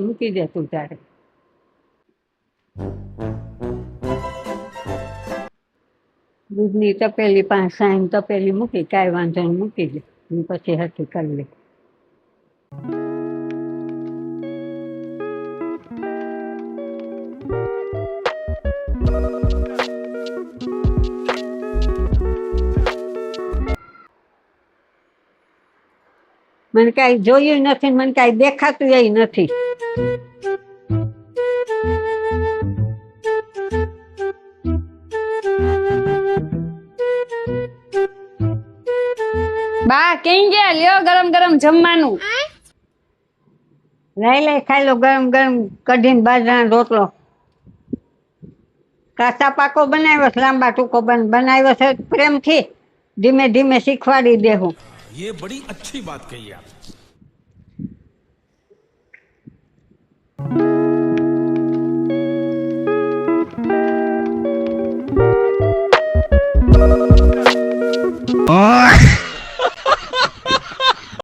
મૂકી દે તું તારે. દૂધની તપેલી 5 તપેલી મૂકી, કાંઈ વાંધો નહીં, મૂકી દે. હું પછી હરખી કરી લે. મને કાંઈ જોયું નથી, મને કાંઈ દેખાતું એ નથી. બા કેમ ગયા? લ્યો ગરમ ગરમ જમવાનું. લઈ ખાઈ લો ગરમ ગરમ કઢીને બાજરાનો રોટલો. કાચા પાકો બનાવ્યો છે, લાંબા ટૂંકો બનાવ્યો છે પ્રેમથી. ધીમે ધીમે શીખવાડી દેવું. ये बड़ी अच्छी बात कही आप.